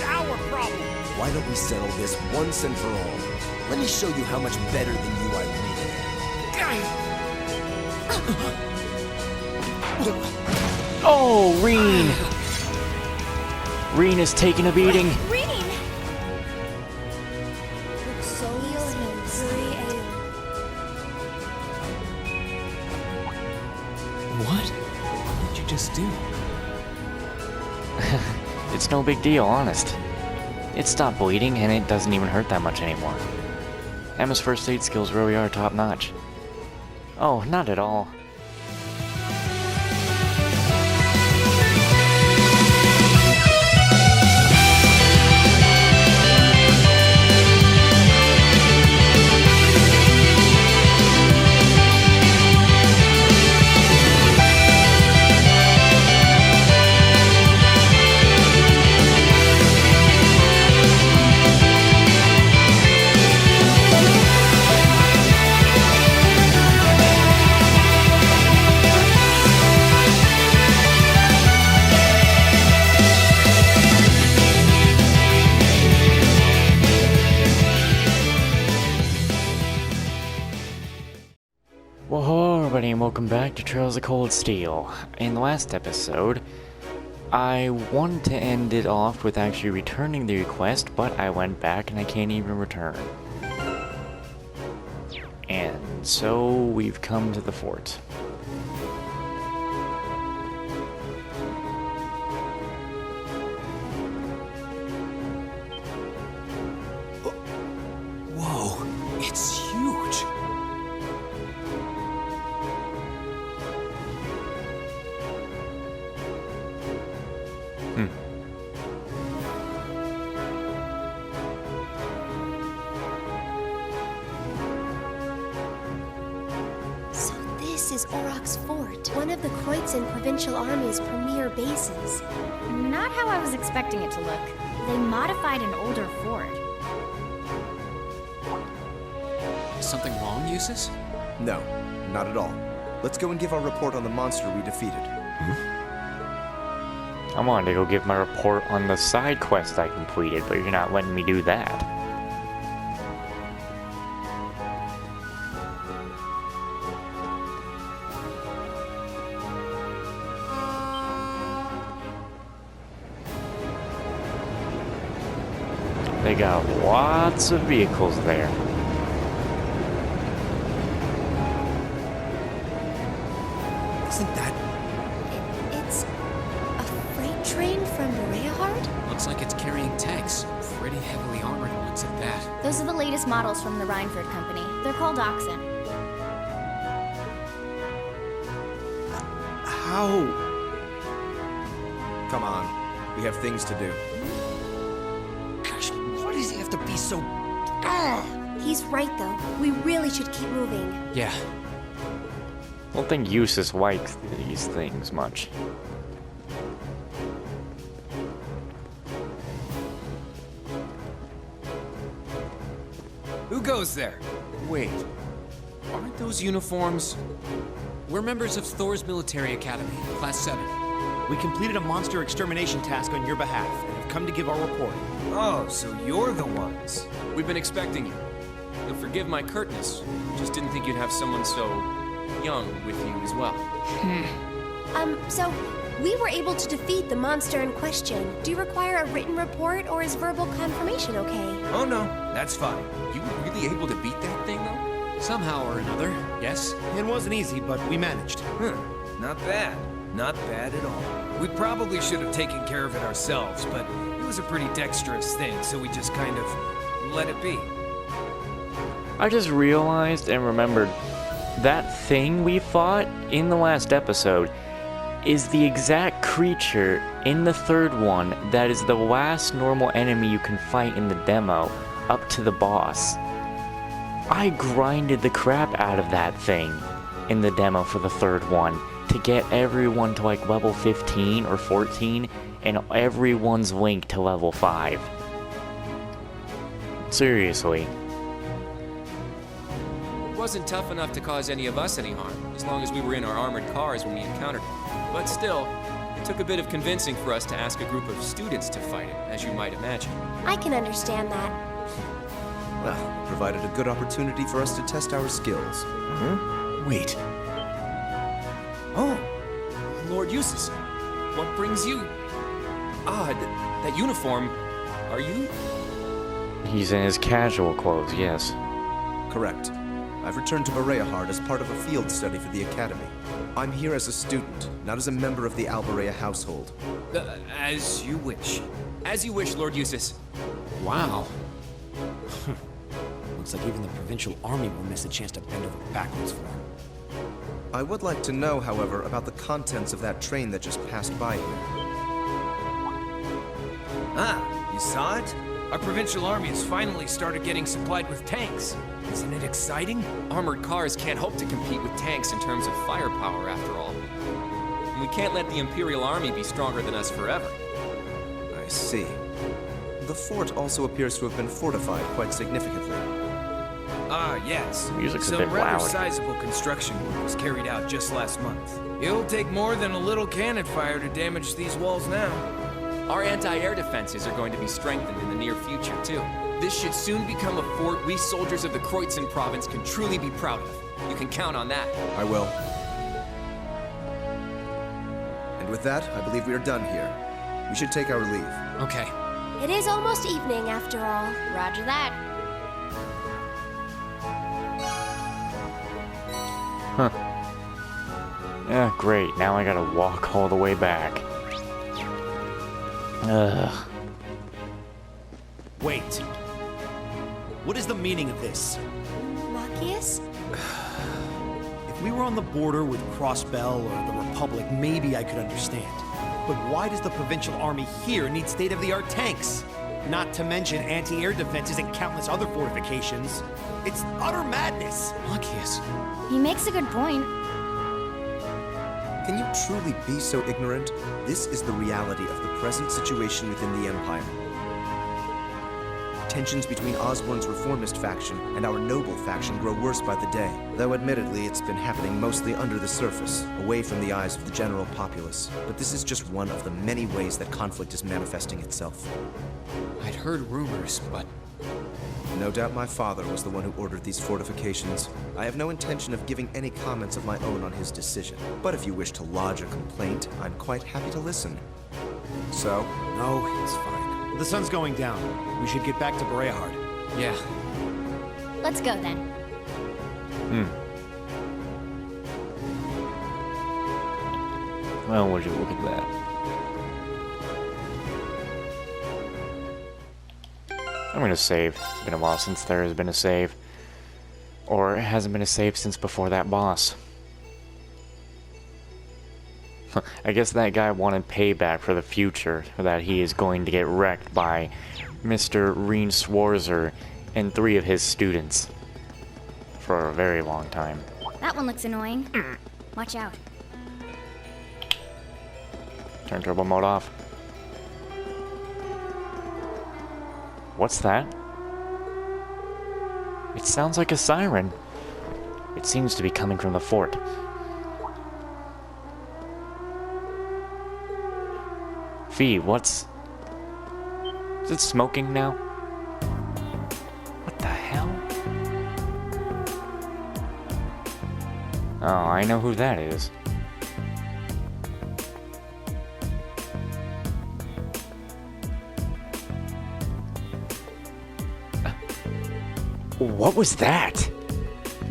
It's our problem. Why don't we settle this once and for all? Let me show you how much better than you I really am. Oh, Reen! Reen is taking a beating. Reen! What? What did you just do? It's no big deal, honest. It stopped bleeding, and it doesn't even hurt that much anymore. Emma's first aid skills really are top notch. Oh, not at all. Well, hello everybody and welcome back to Trails of Cold Steel. In the last episode, I wanted to end it off with actually returning the request, but I went back and I can't even return. And so we've come to the fort. Whoa, it's huge. So this is Auroch's fort, one of the Kreuzin Provincial Army's premier bases. Not how I was expecting it to look. They modified an older fort. Is something wrong, Eustace? No, not at all. Let's go and give our report on the monster we defeated. I wanted to go give my report on the side quest I completed, but you're not letting me do that. They got lots of vehicles there. Isn't that... It's a freight train from Rehard? Looks like it's carrying tanks. Pretty heavily armored ones at that. Those are the latest models from the Reinford Company. They're called Oxen. How? Come on, we have things to do. Gosh, why does he have to be so... He's right, though. We really should keep moving. Yeah, I don't think Eustace likes these things much. Who goes there? wait. Aren't those uniforms... We're members of Thor's Military Academy, Class 7. We completed a monster extermination task on your behalf and have come to give our report. Oh, so you're the ones. We've been expecting you. You'll forgive my curtness. Just didn't think you'd have someone so young with you as well. So we were able to defeat the monster in question. Do you require a written report or is verbal confirmation okay? Oh no, that's fine. You were really able to beat that thing, though? Somehow or another, yes? It wasn't easy, but we managed. Not bad. Not bad at all. We probably should have taken care of it ourselves, but it was a pretty dexterous thing, so we just kind of let it be. I just realized and remembered that thing we fought in the last episode is the exact creature in the third one that is the last normal enemy you can fight in the demo up to the boss. I grinded the crap out of that thing in the demo for the third one to get everyone to like level 15 or 14 and everyone's link to level 5. Seriously. It wasn't tough enough to cause any of us any harm, as long as we were in our armored cars when we encountered it. But still, It took a bit of convincing for us to ask a group of students to fight it, as you might imagine. I can understand that. Well, it provided a good opportunity for us to test our skills. Wait. Oh, Lord Eustace, what brings you? Odd, that uniform. Are you? He's in his casual clothes, yes. Correct. I've returned to Bereahard as part of a field study for the Academy. I'm here as a student, not as a member of the Alberea household. As you wish. As you wish, Lord Eustace. wow. Looks like even the provincial army will miss a chance to bend over backwards for him. I would like to know, however, about the contents of that train that just passed by here. Ah, you saw it? Our provincial army has finally started getting supplied with tanks. Isn't it exciting? Armored cars can't hope to compete with tanks in terms of firepower, after all. And we can't let the Imperial Army be stronger than us forever. I see. The fort also appears to have been fortified quite significantly. Ah, yes. Music's a Some bit rather loud. sizable construction work was carried out just last month. It'll take more than a little cannon fire to damage these walls now. Our anti-air defenses are going to be strengthened in the near future, too. This should soon become a fort we soldiers of the Kreutzen province can truly be proud of. You can count on that. I will. And with that, I believe we are done here. We should take our leave. Okay. It is almost evening, after all. Roger that. Yeah, great. Now I gotta walk all the way back. Ugh. Wait. What is the meaning of this? Machias? If we were on the border with Crossbell or the Republic, maybe I could understand. But why does the provincial army here need state-of-the-art tanks? Not to mention anti-air defenses and countless other fortifications. It's utter madness. Luckiest. He makes a good point. Can you truly be so ignorant? This is the reality of the present situation within the Empire. Tensions between Osborne's reformist faction and our noble faction grow worse by the day, though admittedly it's been happening mostly under the surface, away from the eyes of the general populace. But this is just one of the many ways that conflict is manifesting itself. I'd heard rumors, but No doubt my father was the one who ordered these fortifications. I have no intention of giving any comments of my own on his decision. But if you wish to lodge a complaint, I'm quite happy to listen. So, No, it's fine. The sun's going down. We should get back to Bereahard. yeah. Let's go then. Well, would you look at that? I'm gonna save. It's been a while since there has been a save. Or it hasn't been a save since before that boss. I guess that guy wanted payback for the future, that he is going to get wrecked by Mr. Reen Swarzer and 3 of his students. For a very long time. That one looks annoying. Watch out. Turn turbo mode off. What's that? It sounds like a siren. It seems to be coming from the fort. Fee, what's... Is it smoking now? What the hell? Oh, I know who that is. What was that?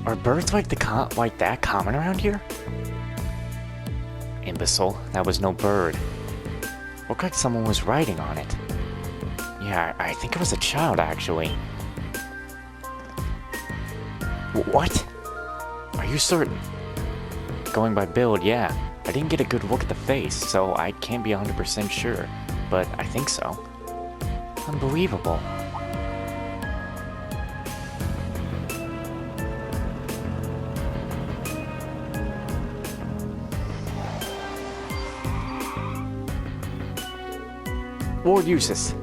Are birds like that common around here? Imbecile, that was no bird. Looked like someone was riding on it. Yeah, I think it was a child, actually. What? Are you certain? Going by build, yeah. I didn't get a good look at the face, so I can't be 100% sure. But I think so. Unbelievable. Lord Eustace,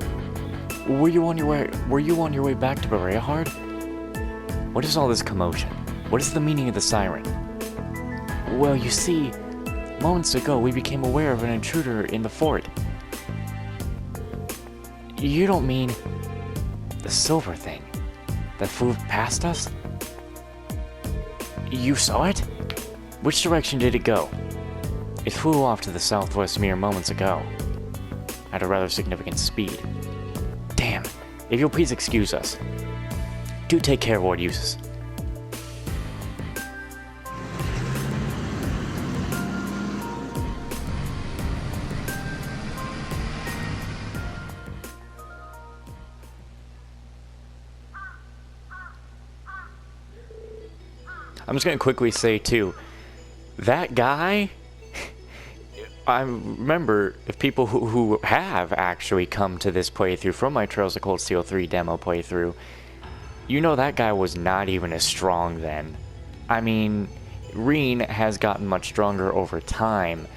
were you on your way back to Bereahard? What is all this commotion? What is the meaning of the siren? Well, you see, Moments ago, we became aware of an intruder in the fort. You don't mean the silver thing that flew past us? You saw it? Which direction did it go? It flew off to the southwest mere moments ago, at a rather significant speed. Damn, if you'll please excuse us. Do take care of what uses. I'm just gonna quickly say too, that guy, I remember if people who have actually come to this playthrough from my Trails of Cold Steel 3 demo playthrough, you know that guy was not even as strong then. I mean, Reen has gotten much stronger over time,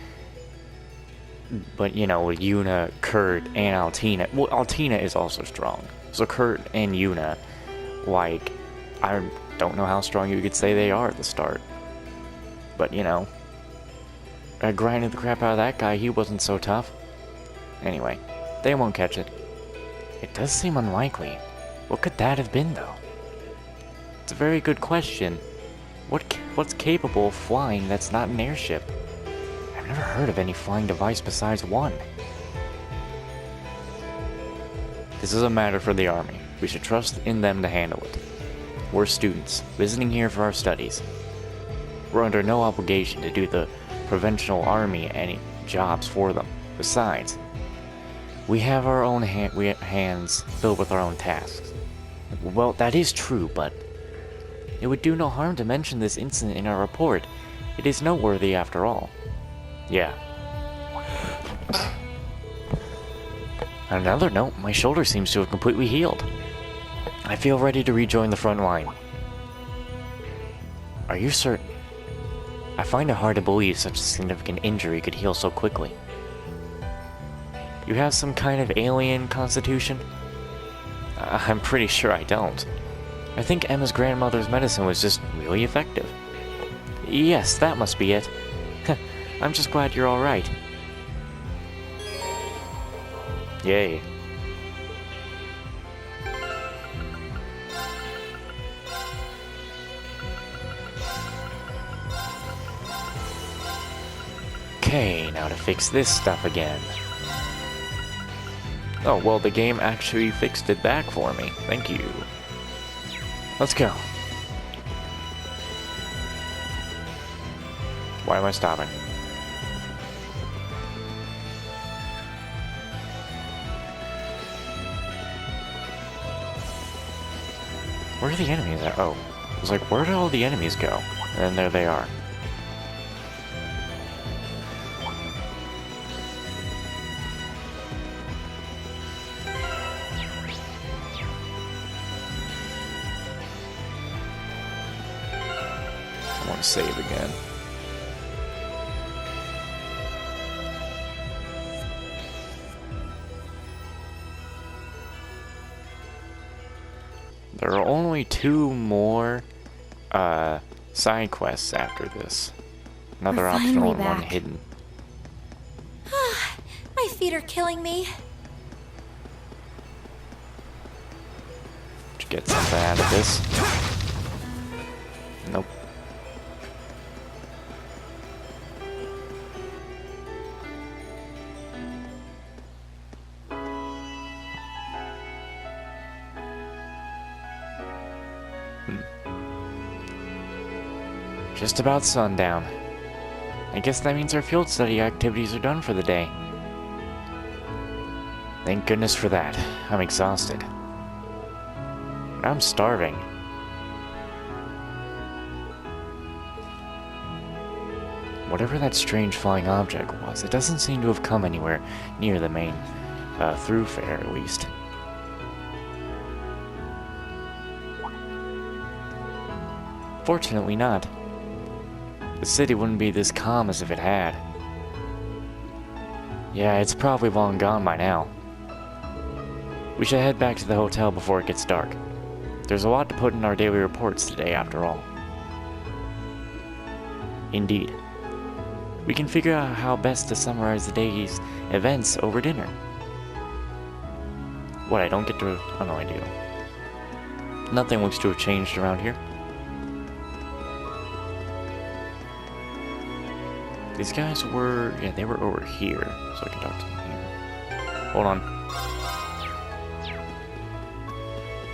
but you know, with Yuna, Kurt, and Altina, well, Altina is also strong, so Kurt and Yuna, like, I don't know how strong you could say they are at the start. But, you know, I grinded the crap out of that guy, he wasn't so tough. Anyway, they won't catch it. It does seem unlikely. What could that have been, though? It's a very good question. What's capable of flying that's not an airship? I've never heard of any flying device besides one. This is a matter for the Army. We should trust in them to handle it. We're students, visiting here for our studies. We're under no obligation to do the provincial army any jobs for them. Besides, we have our own hands filled with our own tasks. Well, that is true, but it would do no harm to mention this incident in our report. It is noteworthy after all. Yeah. On another note, my shoulder seems to have completely healed. I feel ready to rejoin the front line. Are you certain? I find it hard to believe such a significant injury could heal so quickly. You have some kind of alien constitution? I'm pretty sure I don't. I think Emma's grandmother's medicine was just really effective. Yes, that must be it. I'm just glad you're alright. Yay. Okay, now to fix this stuff again. Oh, well, the game actually fixed it back for me. Thank you. Let's go. Why am I stopping? Where are the enemies at? Oh. I was like, where did all the enemies go? And there they are. I want to save again. There are only 2 more side quests after this. Another We're optional finally and one back. hidden. My feet are killing me. Did you get something out of this? Nope. Just about sundown. I guess that means our field study activities are done for the day. Thank goodness for that. I'm exhausted. I'm starving. Whatever that strange flying object was, it doesn't seem to have come anywhere near the main thoroughfare, at least. Fortunately not. The city wouldn't be this calm as if it had. Yeah, it's probably long gone by now. We should head back to the hotel before it gets dark. There's a lot to put in our daily reports today, after all. Indeed. We can figure out how best to summarize the day's events over dinner. What, I don't get to... Oh, no, I do. Nothing looks to have changed around here. These guys were... Yeah, they were over here, so I can talk to them here. Hold on.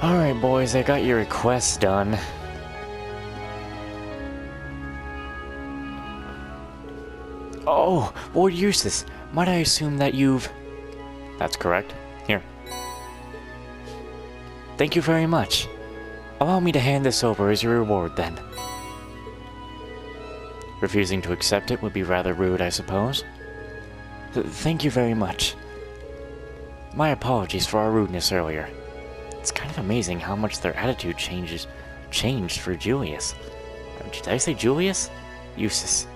Alright, boys, I got your request done. Oh, Lord Eustace, might I assume that you've... That's correct. Here. Thank you very much. Allow me to hand this over as your reward, then. Refusing to accept it would be rather rude, I suppose. Thank you very much. My apologies for our rudeness earlier. It's kind of amazing how much their attitude changed for Julius. Did I say Julius? Eustace.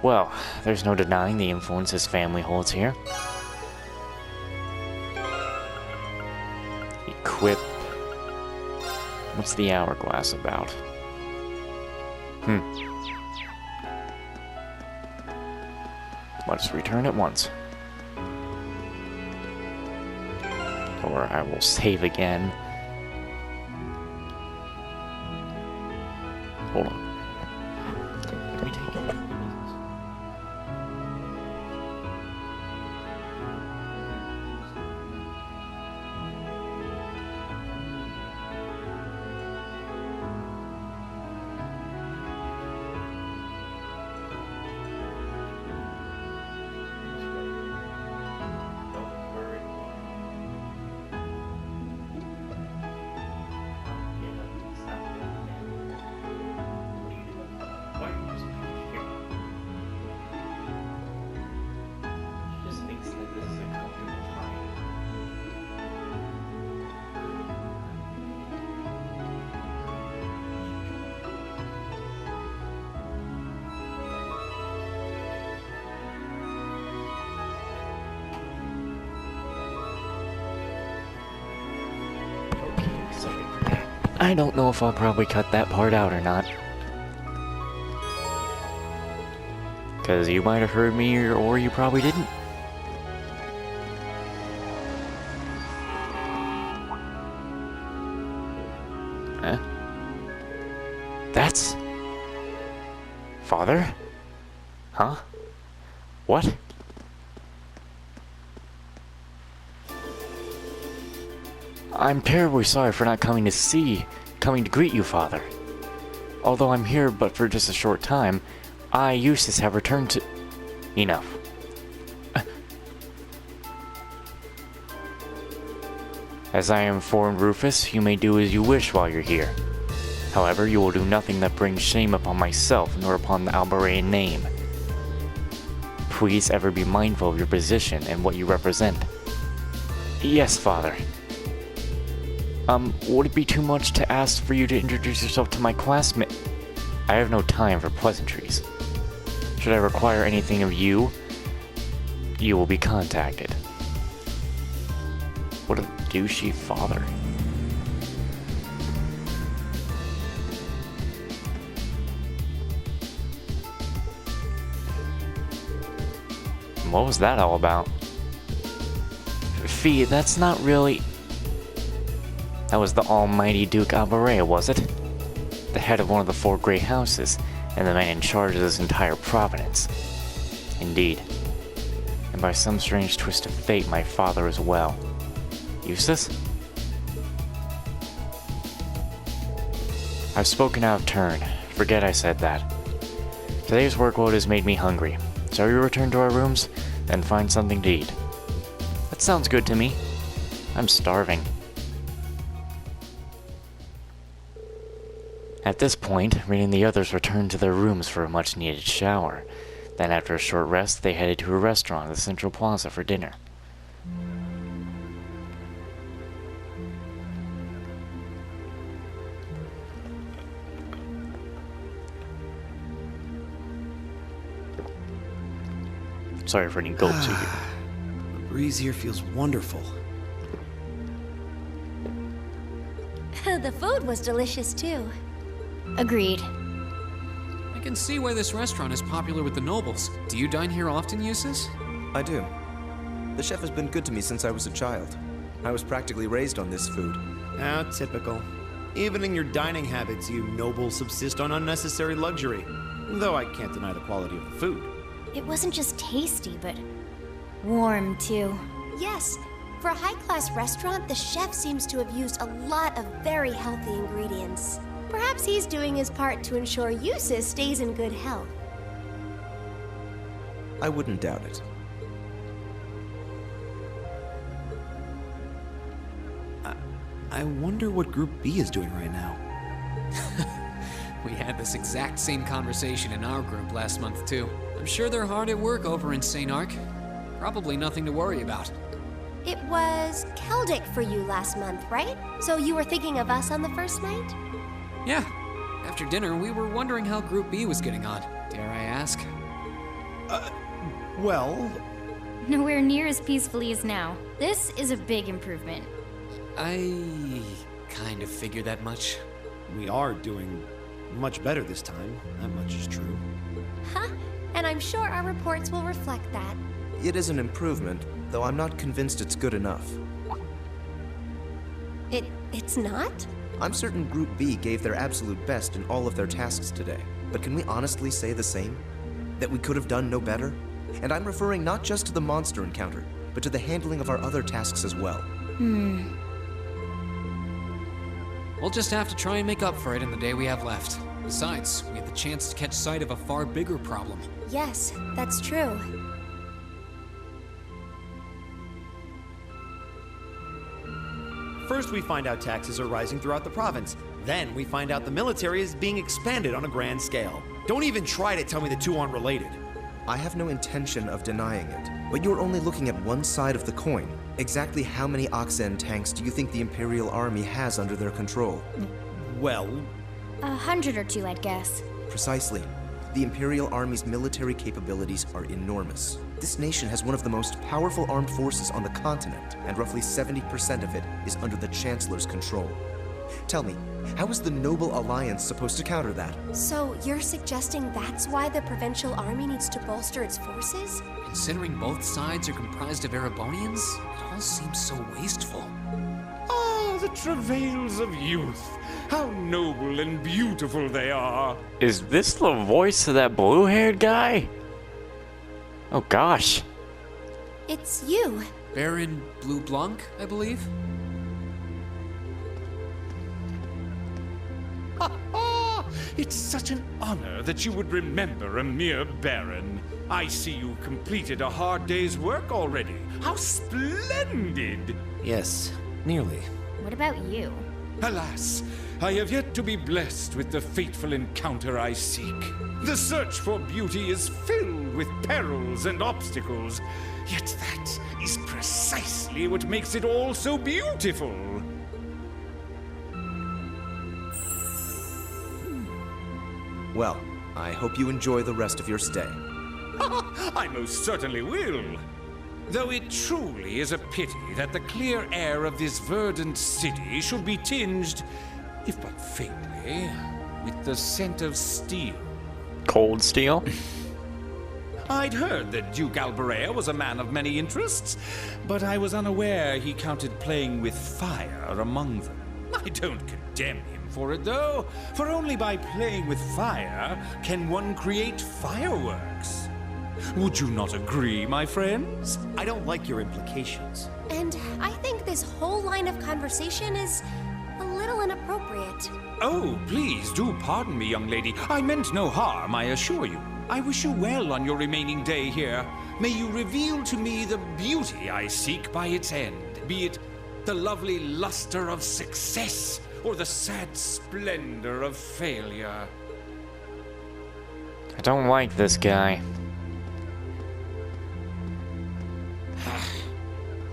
Well, there's no denying the influence his family holds here. Equip. What's the hourglass about? Let's return it once. Or I will save again. Hold on. Can we take it? I don't know if I'll probably cut that part out or not. Because you might have heard me, or you probably didn't. Huh? That's... Father? Huh? What? I'm terribly sorry for not coming to greet you, Father. Although I'm here but for just a short time, I, Eustace, have returned to... Enough. As I informed Rufus, you may do as you wish while you're here. However, you will do nothing that brings shame upon myself, nor upon the Albarean name. Please ever be mindful of your position and what you represent. Yes, Father. Would it be too much to ask for you to introduce yourself to my classmate? I have no time for pleasantries. Should I require anything of you, you will be contacted. What a douchey father. What was that all about? Fee, that's not really... That was the almighty Duke Albarea, was it? The head of one of the 4 great houses, and the man in charge of this entire province. Indeed. And by some strange twist of fate, my father as well. Eustace? I've spoken out of turn. Forget I said that. Today's workload has made me hungry. Shall we return to our rooms, and find something to eat? That sounds good to me. I'm starving. At this point, Rin and the others returned to their rooms for a much-needed shower. Then after a short rest, they headed to a restaurant at the Central Plaza for dinner. Sorry for any gulps you hear. The breeze here feels wonderful. The food was delicious too. Agreed. I can see why this restaurant is popular with the nobles. Do you dine here often, Eustace? I do. The chef has been good to me since I was a child. I was practically raised on this food. Ah, typical. Even in your dining habits, you nobles subsist on unnecessary luxury. Though I can't deny the quality of the food. It wasn't just tasty, but warm too. Yes, for a high-class restaurant, the chef seems to have used a lot of very healthy ingredients. Perhaps he's doing his part to ensure Eustace stays in good health. I wouldn't doubt it. I wonder what Group B is doing right now. We had this exact same conversation in our group last month, too. I'm sure they're hard at work over in St. Ark. Probably nothing to worry about. It was Celtic for you last month, right? So you were thinking of us on the first night? Yeah. After dinner, we were wondering how Group B was getting on. Dare I ask? Well, Nowhere near as peacefully as now. This is a big improvement. I kind of figured that much. we are doing much better this time. That much is true. Huh? And I'm sure our reports will reflect that. It is an improvement, though I'm not convinced it's good enough. It's not? I'm certain Group B gave their absolute best in all of their tasks today. But can we honestly say the same? That we could have done no better? And I'm referring not just to the monster encounter, but to the handling of our other tasks as well. We'll just have to try and make up for it in the day we have left. Besides, we have the chance to catch sight of a far bigger problem. Yes, that's true. First, we find out taxes are rising throughout the province. Then, we find out the military is being expanded on a grand scale. Don't even try to tell me the two aren't related. I have no intention of denying it, but you're only looking at one side of the coin. Exactly how many Oxen tanks do you think the Imperial Army has under their control? Well, 100 or 2, I'd guess. Precisely. The Imperial Army's military capabilities are enormous. This nation has one of the most powerful armed forces on the continent, and roughly 70% of it is under the Chancellor's control. Tell me, how is the Noble Alliance supposed to counter that? So you're suggesting that's why the provincial army needs to bolster its forces? Considering both sides are comprised of Erebonians, it all seems so wasteful. Ah, the travails of youth. How noble and beautiful they are. Is this the voice of that blue-haired guy? Oh gosh. It's you. Baron Blue Blanc, I believe? It's such an honor that you would remember a mere baron. I see you completed a hard day's work already. How splendid! yes, nearly. What about you? Alas, I have yet to be blessed with the fateful encounter I seek. The search for beauty is filled with perils and obstacles, yet that is precisely what makes it all so beautiful. Well, I hope you enjoy the rest of your stay. I most certainly will. Though it truly is a pity that the clear air of this verdant city should be tinged, if but faintly, with the scent of steel. Cold steel? I'd heard that Duke Alberea was a man of many interests, but I was unaware he counted playing with fire among them. I don't condemn him for it, though, for only by playing with fire can one create fireworks. Would you not agree, my friends? I don't like your implications. And I think this whole line of conversation is a little inappropriate. Oh, please do pardon me, young lady. I meant no harm, I assure you. I wish you well on your remaining day here. May you reveal to me the beauty I seek by its end, be it the lovely luster of success or the sad splendor of failure. I don't like this guy.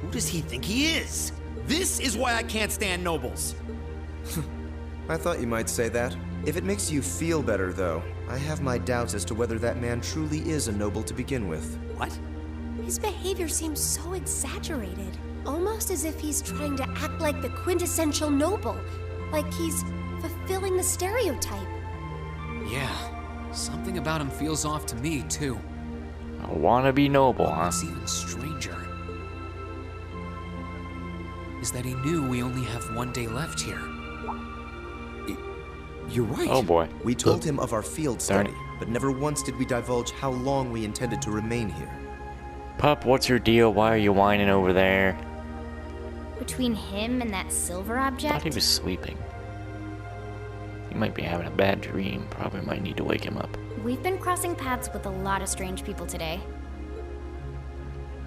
Who does he think he is? This is why I can't stand nobles. I thought you might say that. If it makes you feel better, though, I have my doubts as to whether that man truly is a noble to begin with. What? His behavior seems so exaggerated. Almost as if he's trying to act like the quintessential noble. Like he's fulfilling the stereotype. Yeah, Something about him feels off to me, too. I wanna be noble, huh? What's even stranger is that he knew we only have one day left here. You're right. Oh boy. We told him of our field study, Darn but never once did we divulge how long we intended to remain here. Pup, what's your deal? Why are you whining over there? Between him and that silver I thought he object? was sleeping. He might be having a bad dream. Probably might need to wake him up. We've been crossing paths with a lot of strange people today.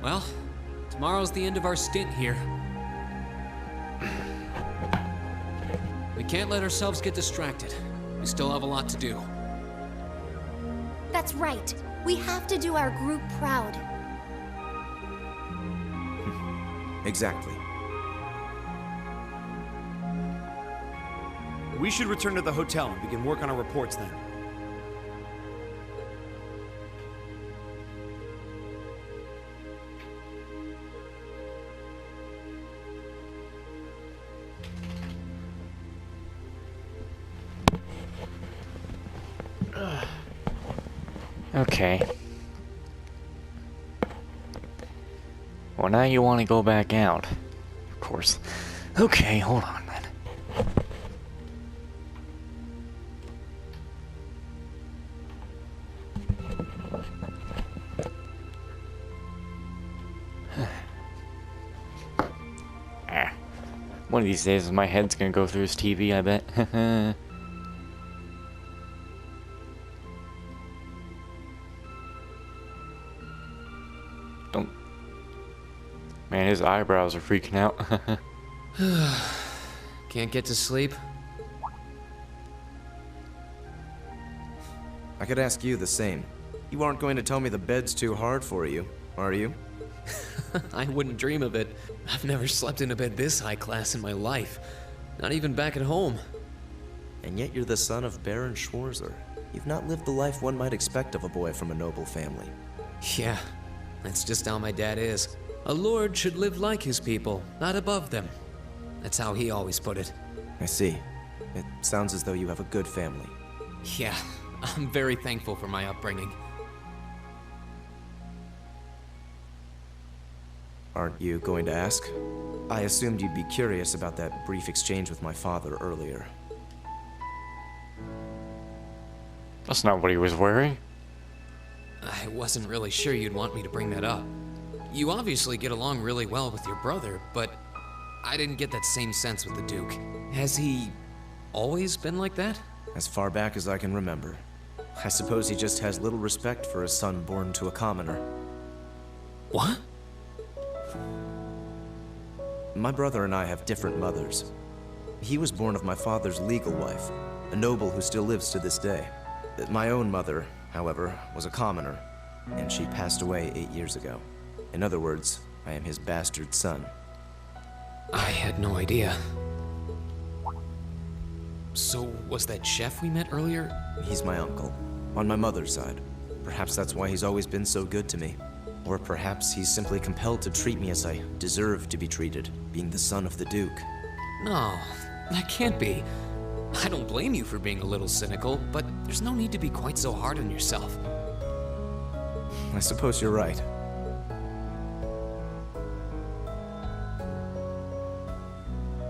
Well, tomorrow's the end of our stint here. We can't let ourselves get distracted. We still have a lot to do. That's right. We have to do our group proud. Exactly. We should return to the hotel and begin work on our reports then. Okay. Well, now you want to go back out. Of course. Okay, hold on then. One of these days my head's gonna go through his TV, I bet. Don't. Man, his eyebrows are freaking out. Can't get to sleep? I could ask you the same. You aren't going to tell me the bed's too hard for you, are you? I wouldn't dream of it. I've never slept in a bed this high class in my life. Not even back at home. And yet you're the son of Baron Schwarzer. You've not lived the life one might expect of a boy from a noble family. Yeah, that's just how my dad is. A lord should live like his people, not above them. That's how he always put it. I see. It sounds as though you have a good family. Yeah, I'm very thankful for my upbringing. Aren't you going to ask? I assumed you'd be curious about that brief exchange with my father earlier. That's not what he was wearing. I wasn't really sure you'd want me to bring that up. You obviously get along really well with your brother, but I didn't get that same sense with the Duke. Has he always been like that? As far back as I can remember. I suppose he just has little respect for a son born to a commoner. What? My brother and I have different mothers. He was born of my father's legal wife, a noble who still lives to this day. My own mother, however, was a commoner, and she passed away 8 years ago. In other words, I am his bastard son. I had no idea. So, was that chef we met earlier? He's my uncle, on my mother's side. Perhaps that's why he's always been so good to me. Or perhaps he's simply compelled to treat me as I deserve to be treated, being the son of the Duke. No, that can't be. I don't blame you for being a little cynical, but there's no need to be quite so hard on yourself. I suppose you're right.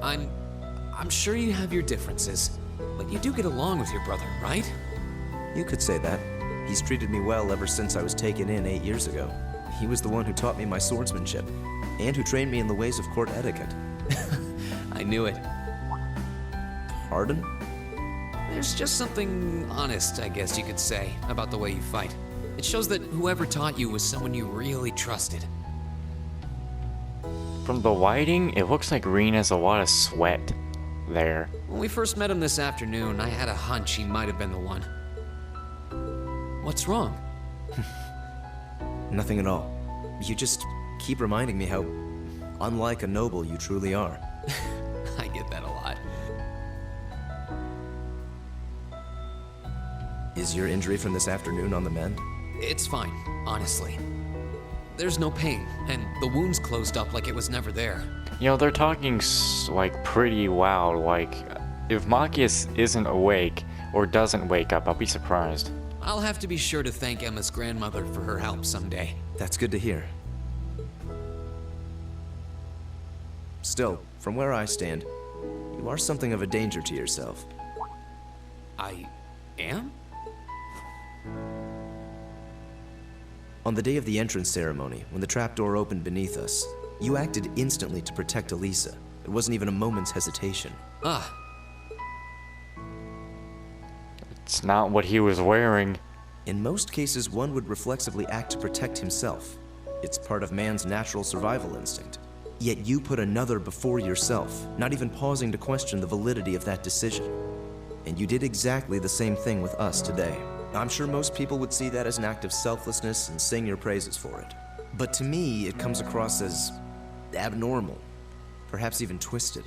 I'm sure you have your differences, but you do get along with your brother, right? You could say that. He's treated me well ever since I was taken in 8 years ago. He was the one who taught me my swordsmanship, and who trained me in the ways of court etiquette. I knew it. Pardon? There's just something honest, I guess you could say, about the way you fight. It shows that whoever taught you was someone you really trusted. From the lighting, it looks like Reen has a lot of sweat there. When we first met him this afternoon, I had a hunch he might have been the one. What's wrong? Nothing at all. You just keep reminding me how unlike a noble you truly are. I get that a lot. Is your injury from this afternoon on the mend? It's fine, honestly. There's no pain, and the wound's closed up like it was never there. You know, they're talking like pretty loud. Like, if Machias isn't awake or doesn't wake up, I'll be surprised. I'll have to be sure to thank Emma's grandmother for her help someday. That's good to hear. Still, from where I stand, you are something of a danger to yourself. I am? On the day of the entrance ceremony, when the trapdoor opened beneath us, you acted instantly to protect Elisa. It wasn't even a moment's hesitation. Ah, It's not what he was wearing. In most cases, one would reflexively act to protect himself. It's part of man's natural survival instinct. Yet you put another before yourself, not even pausing to question the validity of that decision. And you did exactly the same thing with us today. I'm sure most people would see that as an act of selflessness and sing your praises for it. But to me, it comes across as abnormal, perhaps even twisted.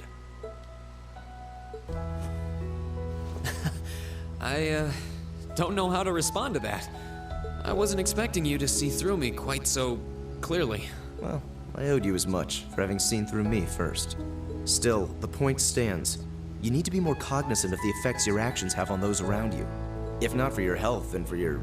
I don't know how to respond to that. I wasn't expecting you to see through me quite so clearly. Well, I owed you as much for having seen through me first. Still, the point stands. You need to be more cognizant of the effects your actions have on those around you. If not for your health, then for your